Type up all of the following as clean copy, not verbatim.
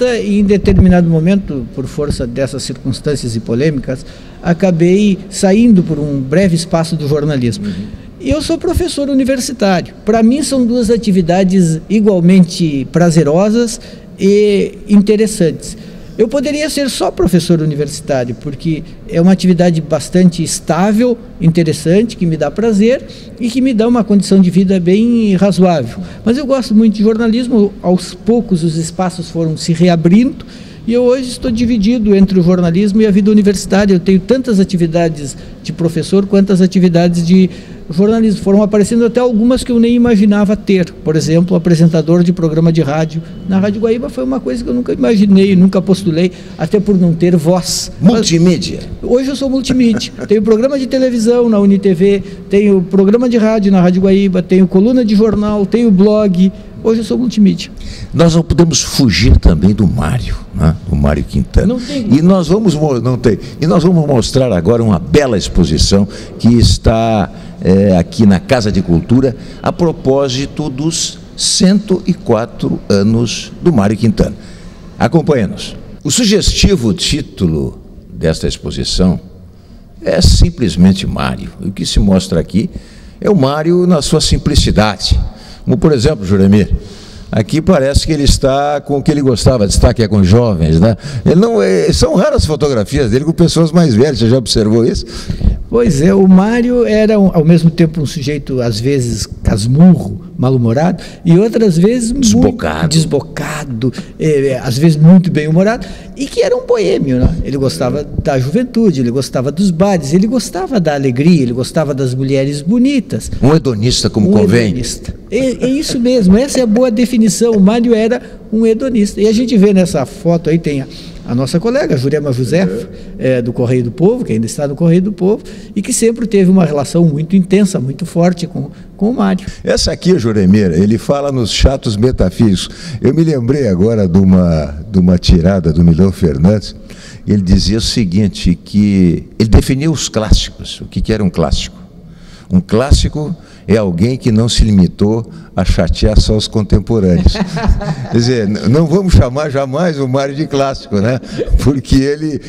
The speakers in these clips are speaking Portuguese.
E em determinado momento, por força dessas circunstâncias e polêmicas, acabei saindo por um breve espaço do jornalismo. E eu sou professor universitário. Para mim são duas atividades igualmente prazerosas e interessantes. Eu poderia ser só professor universitário, porque é uma atividade bastante estável, interessante, que me dá prazer e que me dá uma condição de vida bem razoável. Mas eu gosto muito de jornalismo, aos poucos os espaços foram se reabrindo e eu hoje estou dividido entre o jornalismo e a vida universitária. Eu tenho tantas atividades de professor quanto as atividades de jornalismo. Foram aparecendo até algumas que eu nem imaginava ter. Por exemplo, apresentador de programa de rádio. Na Rádio Guaíba foi uma coisa que eu nunca imaginei, nunca postulei, até por não ter voz. Multimídia. Hoje eu sou multimídia. Tenho programa de televisão na UniTV, tenho programa de rádio na Rádio Guaíba, tenho coluna de jornal, tenho blog. Hoje eu sou multimídia. Nós não podemos fugir também do Mário, né? O Mário Quintana. Não tem. E nós vamos mostrar agora uma bela exposição que está aqui na Casa de Cultura a propósito dos 104 anos do Mário Quintana. Acompanhe-nos. O sugestivo título desta exposição é simplesmente Mário. O que se mostra aqui é o Mário na sua simplicidade. Como, por exemplo, Juremir, aqui parece que ele está com o que ele gostava de estar, que é com jovens, né? São raras fotografias dele com pessoas mais velhas, você já observou isso? Pois é, o Mário era ao mesmo tempo um sujeito, às vezes, casmurro, mal-humorado, e outras vezes desbocado, às vezes muito bem-humorado, e que era um boêmio, né? Ele gostava da juventude, ele gostava dos bares, ele gostava da alegria, ele gostava das mulheres bonitas. Um hedonista, como convém. Hedonista. É isso mesmo, essa é a boa definição. O Mário era um hedonista. E a gente vê nessa foto aí, tem a nossa colega, Jurema José, do Correio do Povo, que ainda está no Correio do Povo, e que sempre teve uma relação muito intensa, muito forte com o Mário. Essa aqui, Juremir, ele fala nos chatos metafísicos. Eu me lembrei agora de uma tirada do Milão Fernandes. Ele dizia o seguinte, que ele definiu os clássicos. O que era um clássico? Um clássico é alguém que não se limitou a chatear só os contemporâneos. Quer dizer, não vamos chamar jamais o Mário de clássico, né? Porque ele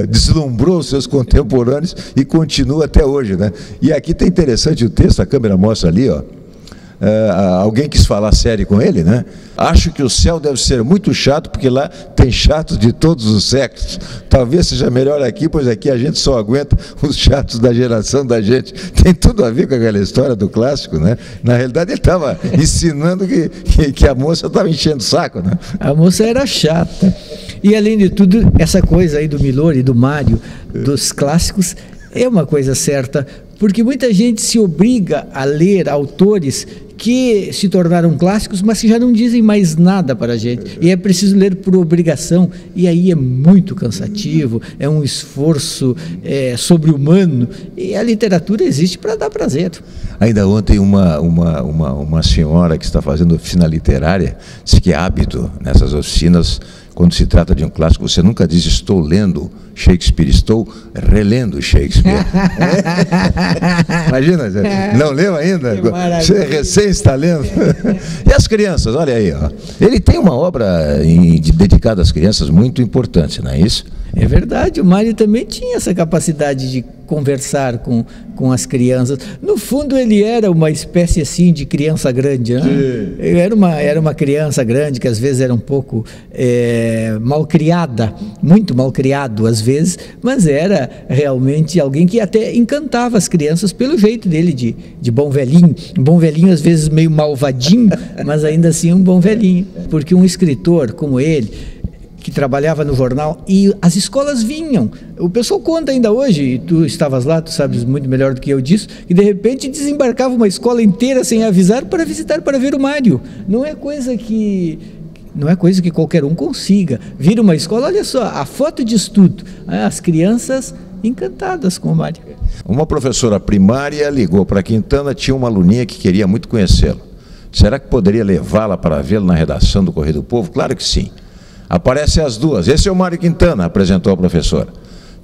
deslumbrou os seus contemporâneos e continua até hoje, né? E aqui está interessante o texto, a câmera mostra ali, ó. Alguém quis falar sério com ele, né? Acho que o céu deve ser muito chato, porque lá tem chatos de todos os séculos. Talvez seja melhor aqui, pois aqui a gente só aguenta os chatos da geração da gente. Tem tudo a ver com aquela história do clássico, né? Na realidade ele estava ensinando que a moça estava enchendo o saco, né? A moça era chata. E além de tudo, essa coisa aí do Milor e do Mário, dos clássicos, é uma coisa certa, porque muita gente se obriga a ler autores que se tornaram clássicos, mas que já não dizem mais nada para a gente. E é preciso ler por obrigação, e aí é muito cansativo, é um esforço sobre-humano, e a literatura existe para dar prazer. Ainda ontem uma senhora que está fazendo oficina literária disse que é hábito nessas oficinas, quando se trata de um clássico, você nunca diz estou lendo Shakespeare, estou relendo Shakespeare. Imagina, não leu ainda? Você recém está lendo. E as crianças, olha aí, ó. Ele tem uma obra dedicada às crianças muito importante, não é isso? É verdade, o Mário também tinha essa capacidade de conversar com as crianças. No fundo, ele era uma espécie assim de criança grande, né? Era uma criança grande que às vezes era um pouco malcriada, muito malcriado às vezes, mas era realmente alguém que até encantava as crianças pelo jeito dele de bom velhinho. Um bom velhinho às vezes meio malvadinho, mas ainda assim um bom velhinho. Porque um escritor como ele, que trabalhava no jornal, e as escolas vinham. O pessoal conta ainda hoje, e tu estavas lá, tu sabes muito melhor do que eu disso, que de repente desembarcava uma escola inteira sem avisar para visitar, para ver o Mário. Não é coisa que qualquer um consiga. Vir uma escola, olha só, a foto de estudo, as crianças encantadas com o Mário. Uma professora primária ligou para Quintana, tinha uma aluninha que queria muito conhecê-lo. Será que poderia levá-la para vê-lo na redação do Correio do Povo? Claro que sim. Aparecem as duas. Esse é o Mário Quintana, apresentou a professora.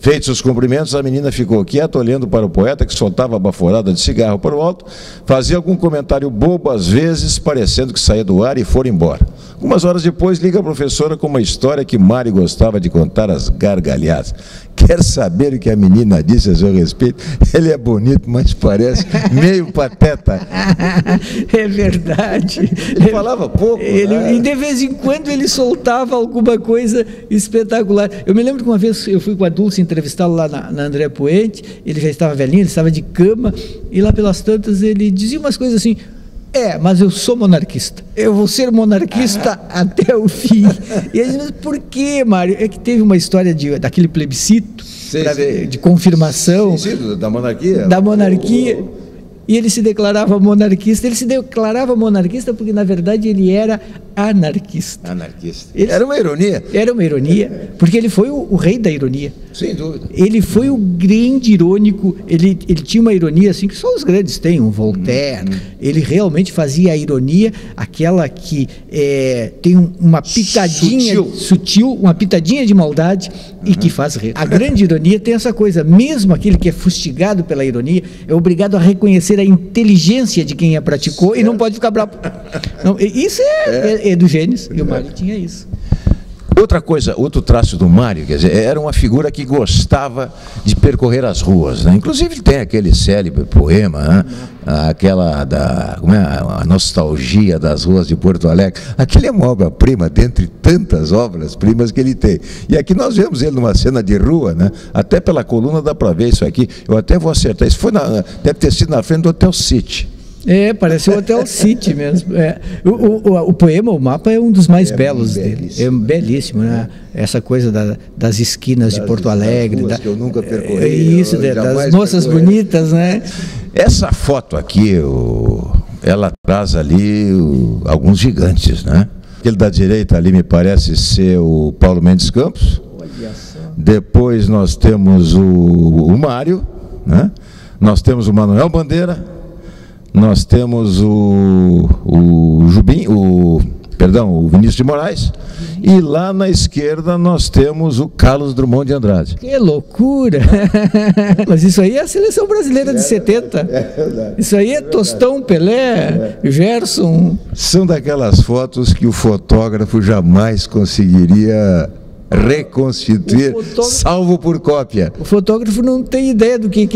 Feitos os cumprimentos, a menina ficou quieta, olhando para o poeta, que soltava a baforada de cigarro para o alto, fazia algum comentário bobo, às vezes, parecendo que saía do ar e for embora. Algumas horas depois, liga a professora com uma história que Mário gostava de contar às gargalhadas. Quer saber o que a menina disse a seu respeito? Ele é bonito, mas parece meio pateta. É verdade. Ele falava pouco. E de vez em quando ele soltava alguma coisa espetacular. Eu me lembro que uma vez eu fui com a Dulce entrevistá-lo lá na André Poente, ele já estava velhinho, ele estava de cama, e lá pelas tantas ele dizia umas coisas assim: mas eu sou monarquista, eu vou ser monarquista até o fim. E ele disse: por quê, Mário? É que teve uma história daquele plebiscito de confirmação da monarquia. Da monarquia. E ele se declarava monarquista. Ele se declarava monarquista porque, na verdade, ele era anarquista. Era uma ironia. Era uma ironia, porque ele foi o rei da ironia. Sem dúvida. Ele foi o grande irônico. Ele tinha uma ironia assim que só os grandes têm, um Voltaire. Ele realmente fazia a ironia, aquela que tem uma pitadinha sutil, uma pitadinha de maldade e que faz rir. A grande ironia tem essa coisa, mesmo aquele que é fustigado pela ironia é obrigado a reconhecer a inteligência de quem a praticou e não pode ficar bravo. Não, isso é do Gênesis, e o Mário tinha isso. Outra coisa, outro traço do Mário, quer dizer, era uma figura que gostava de percorrer as ruas, né? Inclusive tem aquele célebre poema, né? A nostalgia das ruas de Porto Alegre. Aquilo é uma obra-prima, dentre tantas obras-primas que ele tem. E aqui nós vemos ele numa cena de rua, né? Até pela coluna dá para ver isso aqui. Eu até vou acertar. Isso deve ter sido na frente do Hotel City. Parece o Hotel City mesmo. O poema, o mapa é um dos mais belos dele. É belíssimo, né? Essa coisa das esquinas de Porto Alegre. Que eu nunca percorri. Isso, das moças bonitas, né? Essa foto aqui, ela traz ali alguns gigantes, né? Aquele da direita ali me parece ser o Paulo Mendes Campos. Olha só. Depois nós temos o Mário, né? Nós temos o Manuel Bandeira. Nós temos o Vinícius de Moraes, e lá na esquerda nós temos o Carlos Drummond de Andrade. Que loucura! Mas isso aí é a seleção brasileira de 70. Verdade. Isso aí é Tostão, Pelé, Gerson. São daquelas fotos que o fotógrafo jamais conseguiria reconstituir, salvo por cópia. O fotógrafo não tem ideia do que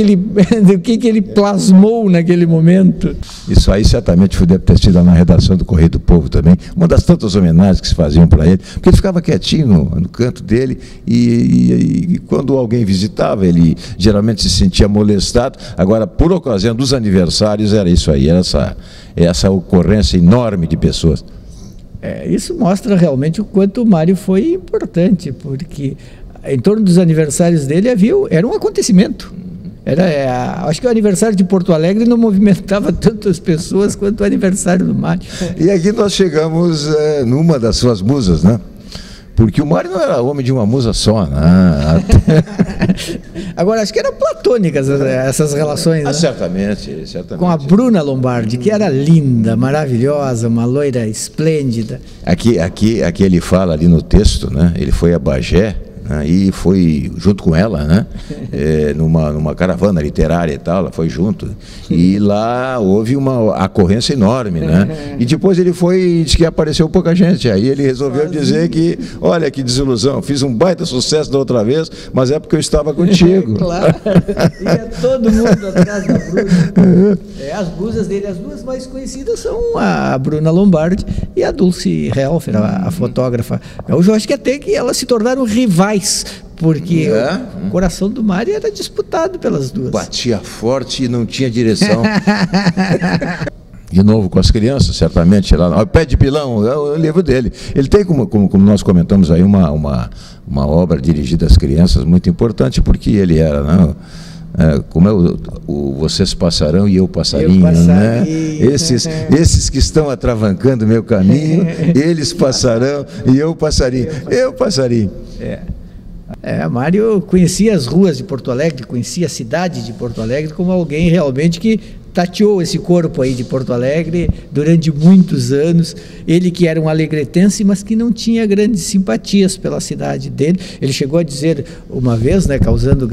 ele plasmou naquele momento. Isso aí certamente deve ter sido na redação do Correio do Povo também, uma das tantas homenagens que se faziam para ele, porque ele ficava quietinho no canto dele e quando alguém visitava, ele geralmente se sentia molestado. Agora, por ocasião dos aniversários, era isso aí, era essa ocorrência enorme de pessoas. Isso mostra realmente o quanto o Mário foi importante, porque em torno dos aniversários dele era um acontecimento. Acho que o aniversário de Porto Alegre não movimentava tantas pessoas quanto o aniversário do Mário. E aqui nós chegamos numa das suas musas, né? Porque o Mário não era homem de uma musa só, né? Agora, acho que eram platônicas essas relações, né? Certamente. Com a Bruna Lombardi, que era linda, maravilhosa, uma loira esplêndida. Aqui ele fala ali no texto, né? Ele foi a Bagé, né? E foi junto com ela, né? Numa caravana literária e tal, ela foi junto. E lá houve uma ocorrência enorme, né? E depois ele disse que apareceu pouca gente. Aí ele resolveu dizer que, olha que desilusão, fiz um baita sucesso da outra vez, mas é porque eu estava contigo. Claro, ia todo mundo atrás da Bruna. As musas dele, as duas mais conhecidas são a Bruna Lombardi e a Dulce Helfer, a fotógrafa. Eu acho que até que elas se tornaram rivais, porque o coração do Mário era disputado pelas duas. Batia forte e não tinha direção. De novo com as crianças, certamente, lá, Pé de Pilão, é o livro dele. Ele tem, como nós comentamos aí, uma obra dirigida às crianças muito importante, porque ele era, né, como é vocês passarão e eu passarinho, né? Esses que estão atravancando meu caminho, eles passarão e eu passarinho. Mário conhecia as ruas de Porto Alegre, conhecia a cidade de Porto Alegre como alguém realmente que tateou esse corpo aí de Porto Alegre durante muitos anos. Ele que era um alegretense, mas que não tinha grandes simpatias pela cidade dele. Ele chegou a dizer uma vez, né, causando